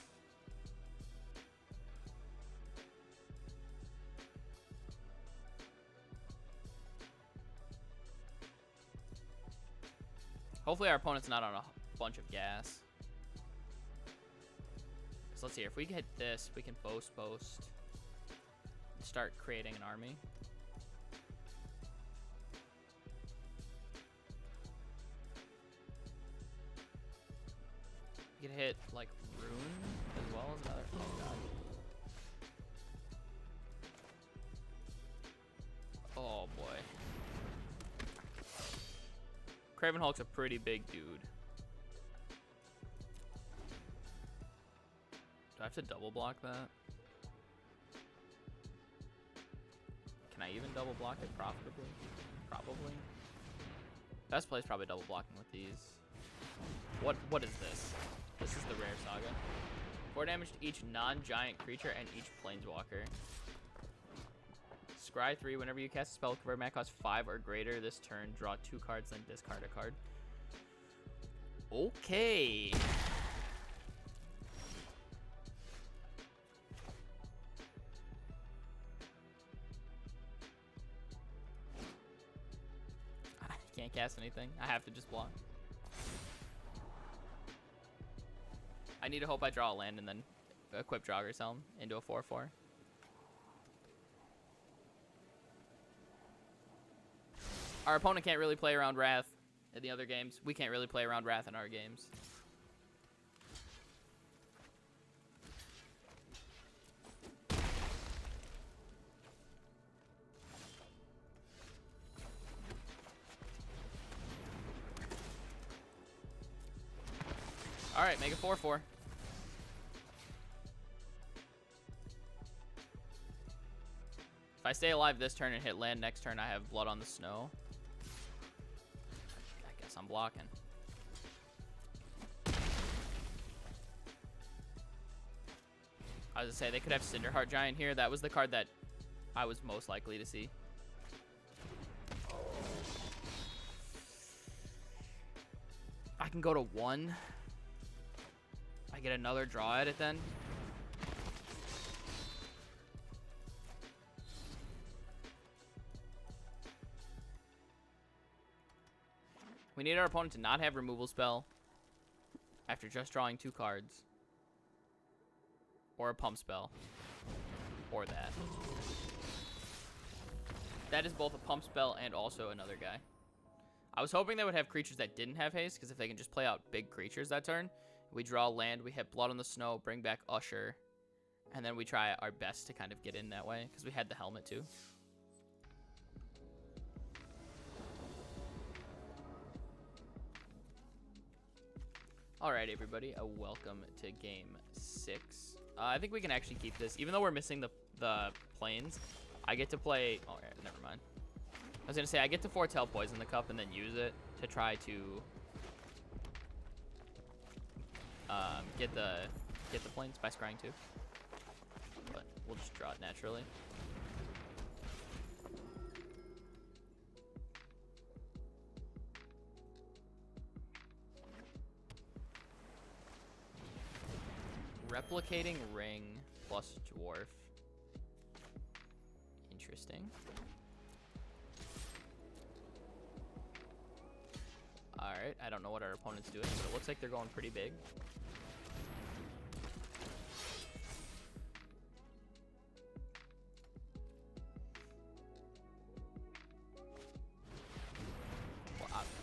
Hopefully our opponent's not on a bunch of gas. So let's see here. If we hit this, we can boast. Start creating an army. We can hit like Rune as well. well as another. Oh god. Oh boy. Craven Hulk's a pretty big dude. Do I have to double block that? Can I even double block it profitably? Probably. Best play is probably double blocking with these. What is this? This is the rare saga. 4 damage to each non-giant creature and each planeswalker. Scry 3, whenever you cast a spell, convert mana cost 5 or greater this turn, draw 2 cards, then discard a card. Okay. I can't cast anything. I have to just block. I need to hope I draw a land and then equip Jogger's Helm into a 4/4. Our opponent can't really play around Wrath in the other games. We can't really play around Wrath in our games. All right, make it 4/4. If I stay alive this turn and hit land next turn, I have Blood on the Snow. I guess I'm blocking. I was gonna say, they could have Cinderheart Giant here. That was the card that I was most likely to see. I can go to 1. I get another draw at it then. We need our opponent to not have removal spell after just drawing 2 cards. Or a pump spell. Or that. That is both a pump spell and also another guy. I was hoping they would have creatures that didn't have haste, because if they can just play out big creatures that turn, we draw land, we hit Blood on the Snow, bring back Usher, and then we try our best to kind of get in that way, because we had the helmet too. Alright, everybody, welcome to game 6. I think we can actually keep this. Even though we're missing the planes, I get to play... Oh, never mind. I was going to say, I get to foretell Poison the Cup and then use it to try to get the planes by scrying too. But we'll just draw it naturally. Replicating Ring plus Dwarf. Interesting. Alright, I don't know what our opponent's doing, but it looks like they're going pretty big.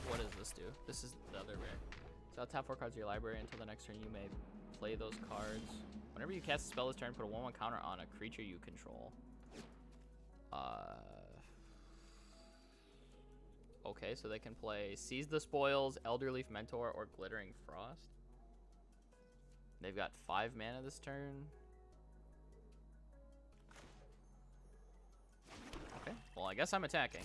What does this do? This is the other rare. So top 4 cards of your library until the next turn. You may play those cards. Whenever you cast a spell this turn, put a 1/1 counter on a creature you control. Okay, so they can play Seize the Spoils, Elderleaf Mentor, or Glittering Frost. They've got 5 mana this turn. Okay, well, I guess I'm attacking.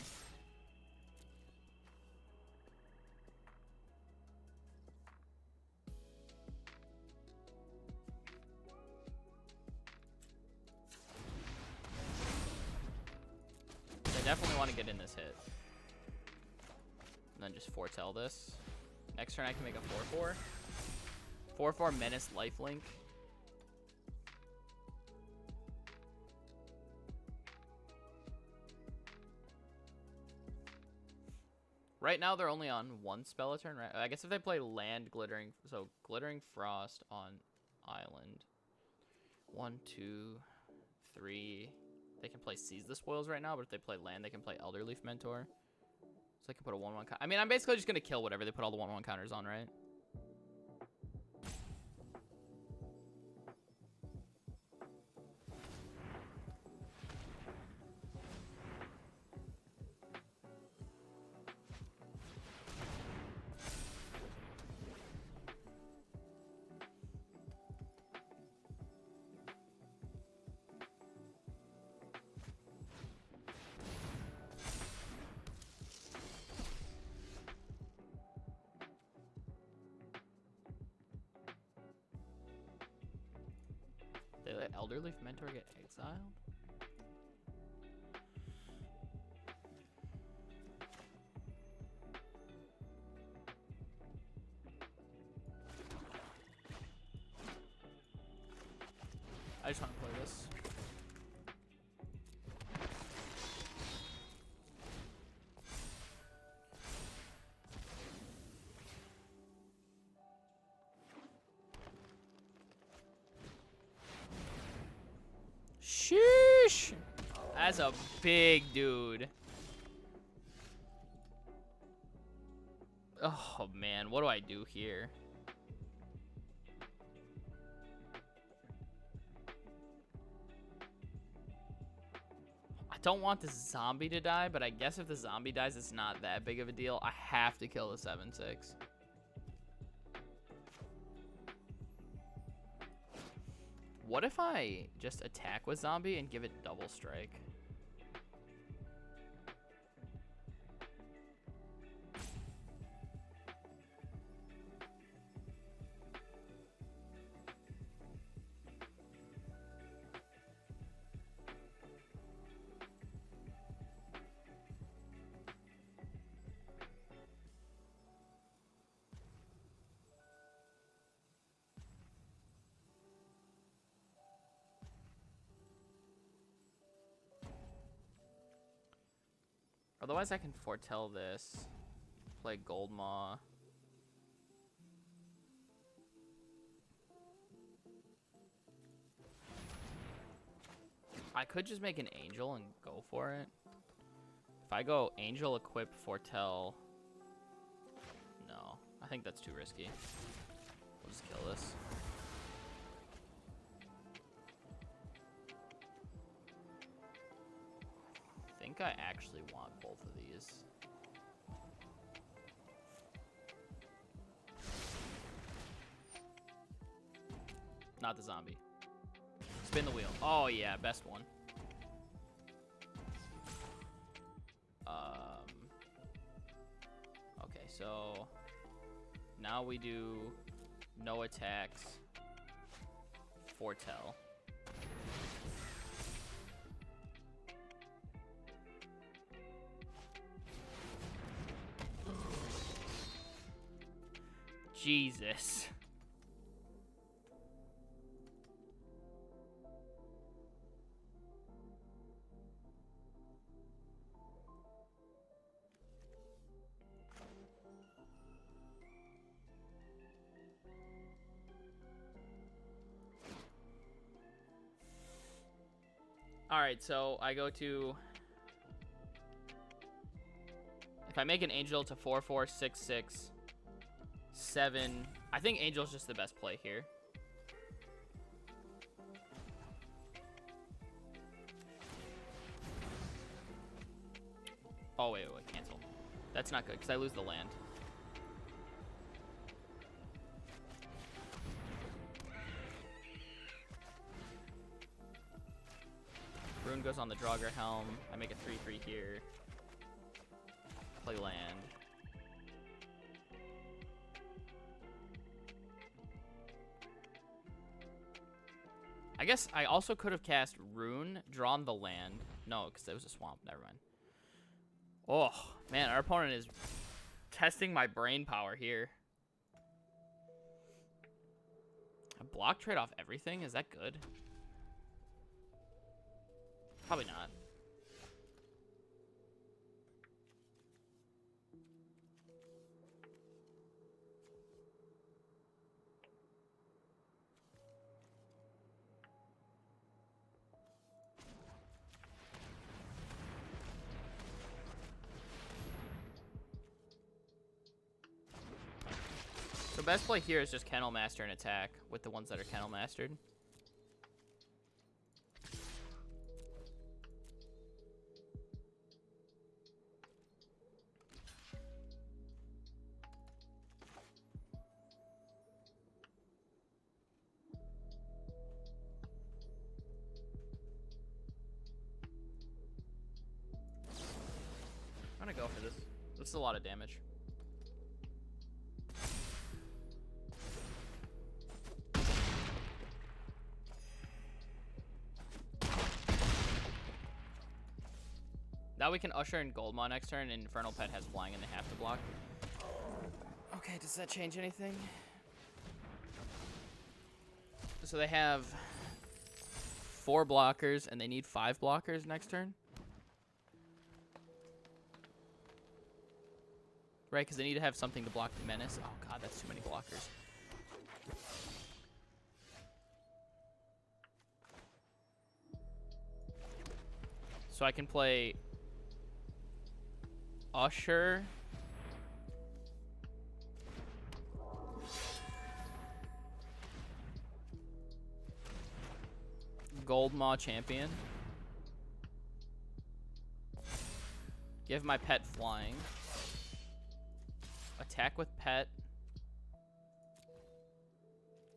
I definitely want to get in this hit. And then just foretell this. Next turn I can make a 4/4. 4/4 Menace Lifelink. Right now they're only on 1 spell a turn, right? I guess if they play land Glittering, so Glittering Frost on Island. 1, 2, 3. They can play Seize the Spoils right now, but if they play land, they can play Elderleaf Mentor. So I can put a 1/1 counter. I mean, I'm basically just going to kill whatever they put all the 1/1 counters on, right? Elderleaf Mentor get exiled? I just want to play this. Sheesh! That's a big dude. Oh man, what do I do here? I don't want this zombie to die, but I guess if the zombie dies, it's not that big of a deal. I have to kill the 7/6. What if I just attack with zombie and give it double strike? Otherwise, I can foretell this. Play Gold Maw. I could just make an Angel and go for it. If I go Angel, Equip, Foretell... No, I think that's too risky. We'll just kill this. I think I actually want both of these. Not the zombie. Spin the wheel. Oh yeah, best one. Okay, so now we do no attacks. Foretell. Jesus. All right, so I go to... If I make an Angel to 4/4, 6/6, 7... I think Angel's just the best play here. Oh, wait, cancel. That's not good, because I lose the land. Rune goes on the Draugr Helm. I make a 3/3 here. Play land. I guess I also could have cast Rune, drawn the land. No, because it was a swamp. Never mind. Oh, man, our opponent is testing my brain power here. A block trade off everything? Is that good? Probably not. So best play here is just Kennel Master and attack with the ones that are Kennel Mastered. I'm gonna go for this. This is a lot of damage. Now we can Usher and Goldmaw next turn, and Infernal Pet has flying and they have to block. Okay, does that change anything? So they have 4 blockers, and they need 5 blockers next turn? Right, because they need to have something to block the Menace. Oh god, that's too many blockers. So I can play Usher. Goldmaw Champion. Give my pet flying. Attack with pet.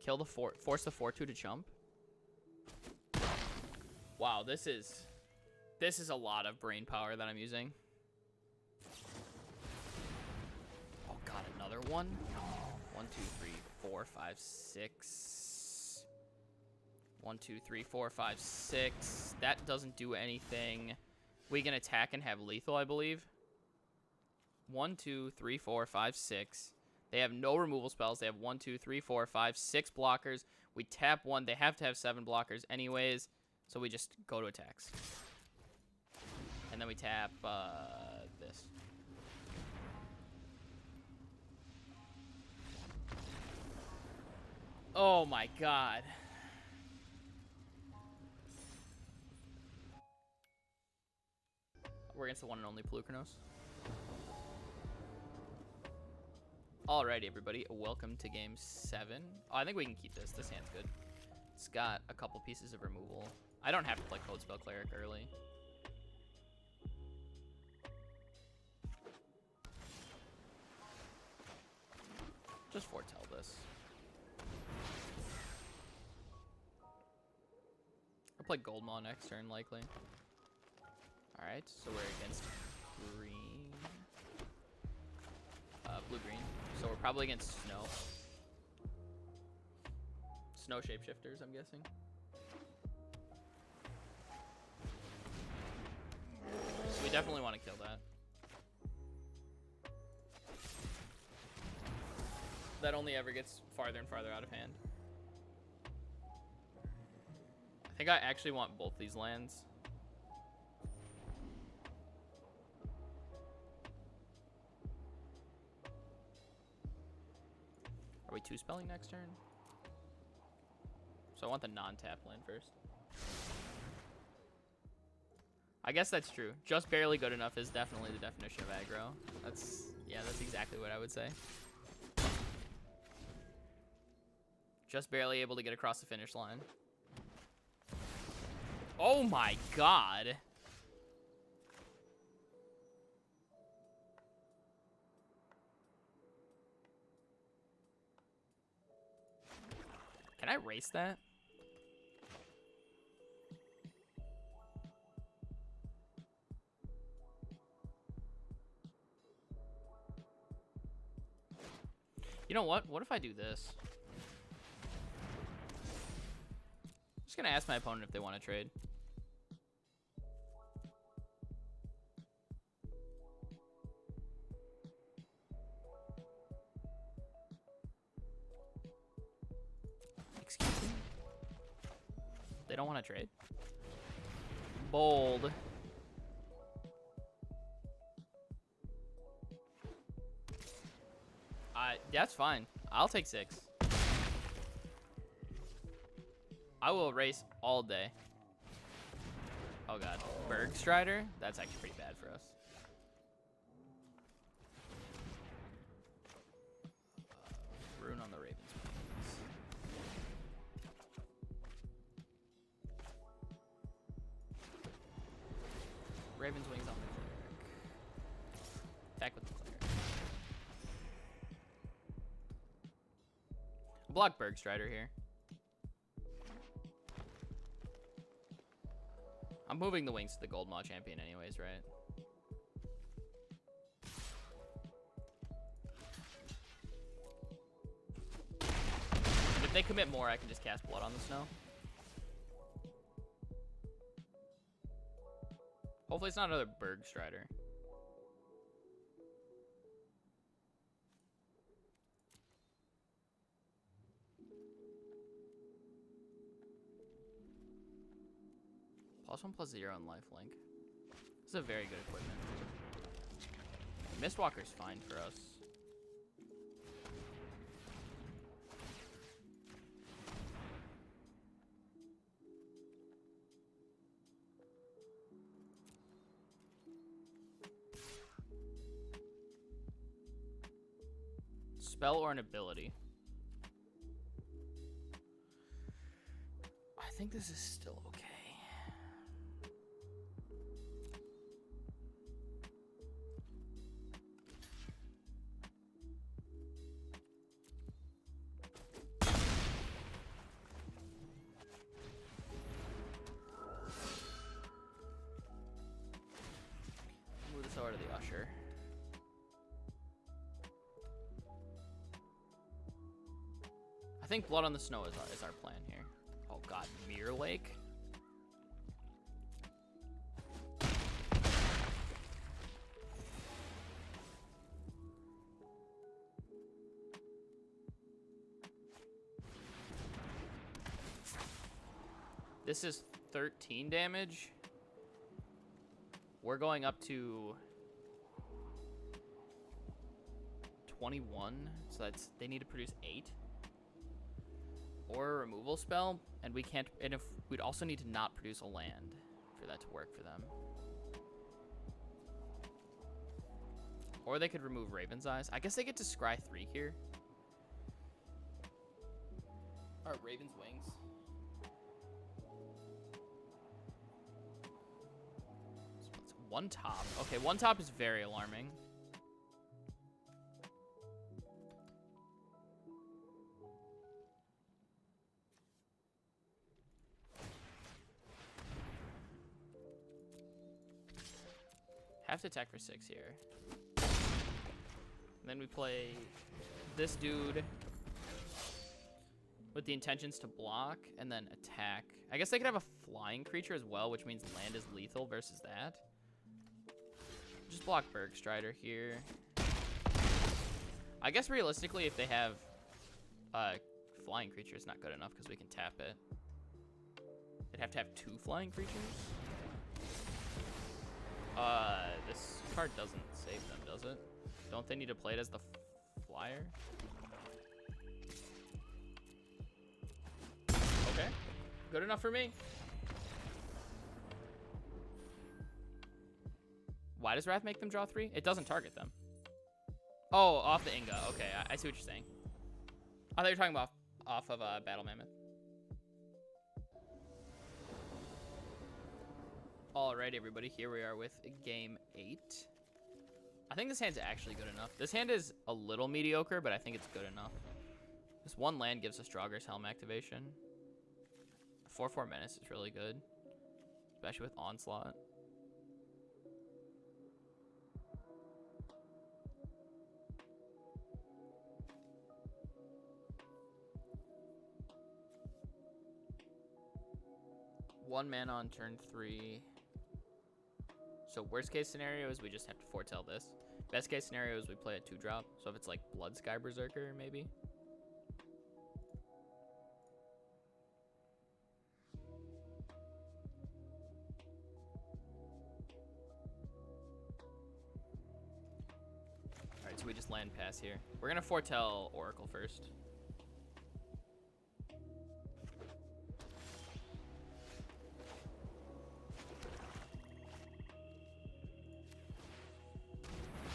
Kill the force the 4/2 to jump. Wow, this is a lot of brain power that I'm using. Oh god, another one. 1, 2, 3, 4, 5, 6. 1, 2, 3, 4, 5, 6. That doesn't do anything. We can attack and have lethal, I believe. 1, 2, 3, 4, 5, 6. They have no removal spells. They have 1, 2, 3, 4, 5, 6 blockers. We tap 1. They have to have 7 blockers anyways. So we just go to attacks. And then we tap this. Oh my god. We're against the one and only Plukernos. Alrighty, everybody. Welcome to game 7. Oh, I think we can keep this. This hand's good. It's got a couple pieces of removal. I don't have to play Code Spell Cleric early. Just foretell this. I'll play Goldmaw next turn, likely. Alright, so we're against green. Blue-green. So we're probably against snow. Snow shapeshifters, I'm guessing. So we definitely want to kill that. That only ever gets farther and farther out of hand. I think I actually want both these lands. Are we 2-spelling next turn? So I want the non-tap land first. I guess that's true. Just barely good enough is definitely the definition of aggro. Yeah, that's exactly what I would say. Just barely able to get across the finish line. Oh my god. Can I race that? You know what? What if I do this? I'm just gonna ask my opponent if they want to trade. Excuse me? They don't want to trade? Bold. That's fine. I'll take 6. I will race all day. Oh god. Bergstrider? That's actually pretty bad for us. Rune on the Ravens. Raven's wings on the cleric. Attack with the cleric. Block Bergstrider here. I'm moving the wings to the Goldmaw champion anyways, right? If they commit more, I can just cast Blood on the Snow. Hopefully it's not another Bergstrider. +1/+0 on lifelink. This is a very good equipment. Mistwalker's fine for us. Spell or an ability? I think this is still okay. Move this over to the Usher. I think Blood on the Snow is our plan here. Oh god, Mirror Lake? This is 13 damage. We're going up to 21, so that's they need to produce 8. Or a removal spell, and we can't. And if we'd also need to not produce a land for that to work for them. Or they could remove Raven's Eyes. I guess they get to scry 3 here. Or Raven's Wings. So it's 1 top. Okay, 1 top is very alarming. Have to attack for 6 here. And then we play this dude with the intentions to block and then attack. I guess they could have a flying creature as well, which means land is lethal versus that. Just block Bergstrider here. I guess realistically, if they have flying creature, it's not good enough because we can tap it. They'd have to have 2 flying creatures. This card doesn't save them, does it? Don't they need to play it as the flyer? Okay, good enough for me. Why does Wrath make them draw 3? It doesn't target them. Oh, off the Inga. Okay, I see what you're saying. I thought you were talking about off of Battle Mammoth. Alright, everybody, here we are with game 8. I think this hand's actually good enough. This hand is a little mediocre, but I think it's good enough. This 1 land gives us Draugr's Helm activation. 4/4 Menace is really good, especially with Onslaught. One mana on turn 3. So worst case scenario is we just have to foretell this. Best case scenario is we play a 2-drop. So if it's like Blood Sky Berserker, maybe. Alright, so we just land pass here. We're gonna foretell Oracle first.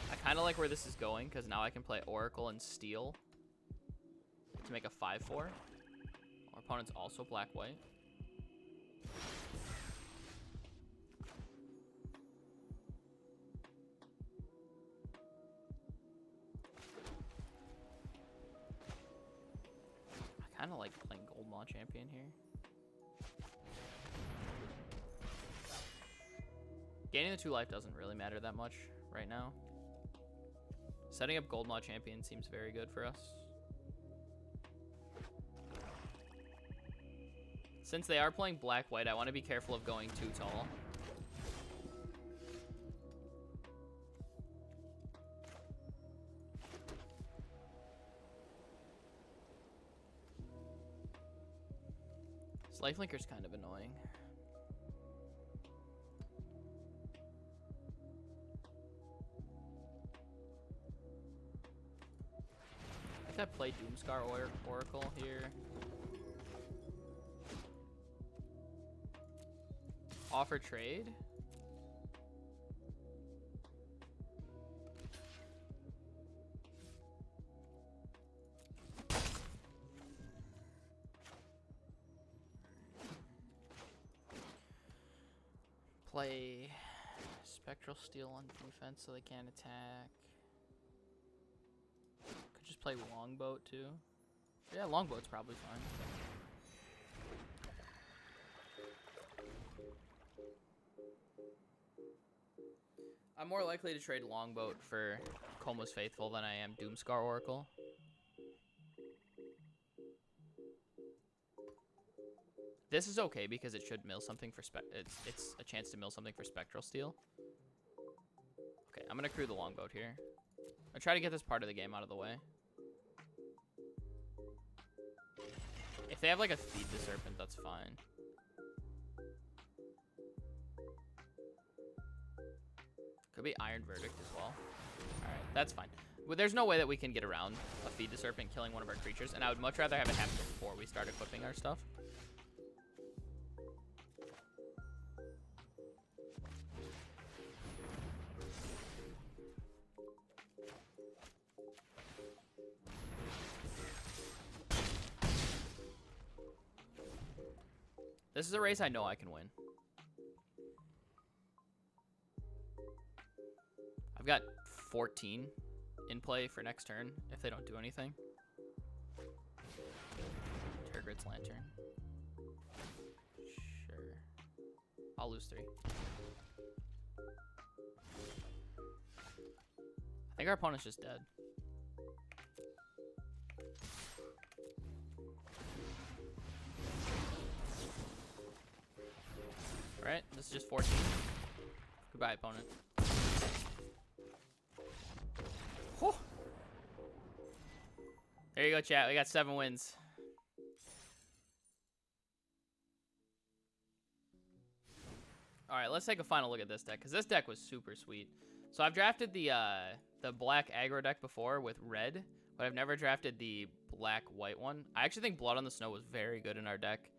I kind of like where this is going because now I can play Oracle and Steel to make a 5/4. Our opponent's also black-white. I kind of like playing Gold Maw Champion here. Gaining the 2 life doesn't really matter that much right now. Setting up Gold Maw Champion seems very good for us. Since they are playing black-white, I want to be careful of going too tall. Lifelinker's kind of annoying. I think I play Doomscar Oracle here. Offer trade. Play Spectral Steel on defense so they can't attack. Could just play Longboat too. Yeah, Longboat's probably fine. I'm more likely to trade Longboat for Koma's Faithful than I am Doomscar Oracle. This is okay because it should mill something for it's a chance to mill something for Spectral Steel. Okay, I'm gonna crew the Longboat here. I try to get this part of the game out of the way. If they have like a Feed the Serpent, that's fine. Could be Iron Verdict as well. Alright, that's fine. Well, there's no way that we can get around a Feed the Serpent killing one of our creatures, and I would much rather have it happen before we start equipping our stuff. This is a race I know I can win. I've got 14 in play for next turn if they don't do anything. Tergrid's Lantern. Sure. I'll lose 3. I think our opponent's just dead. Alright, this is just 14. Goodbye, opponent. Whew. There you go, chat. We got 7 wins. Alright, let's take a final look at this deck, because this deck was super sweet. So I've drafted the black aggro deck before with red, but I've never drafted the black-white one. I actually think Blood on the Snow was very good in our deck.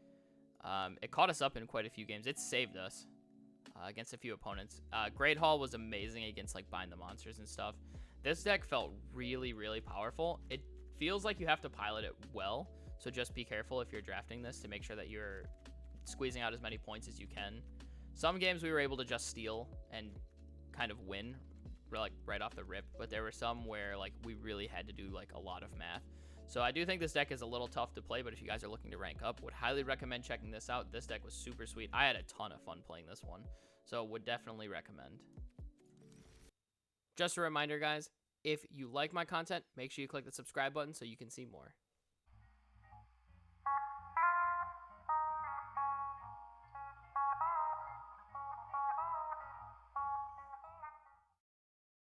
It caught us up in quite a few games. It saved us against a few opponents. Great Hall was amazing against like Bind the Monsters and stuff. This deck felt really, really powerful. It feels like you have to pilot it well, so just be careful if you're drafting this to make sure that you're squeezing out as many points as you can. Some games we were able to just steal and kind of win like right off the rip, but there were some where like we really had to do like a lot of math. So I do think this deck is a little tough to play, but if you guys are looking to rank up, would highly recommend checking this out. This deck was super sweet. I had a ton of fun playing this one, so would definitely recommend. Just a reminder, guys, if you like my content, make sure you click the subscribe button so you can see more.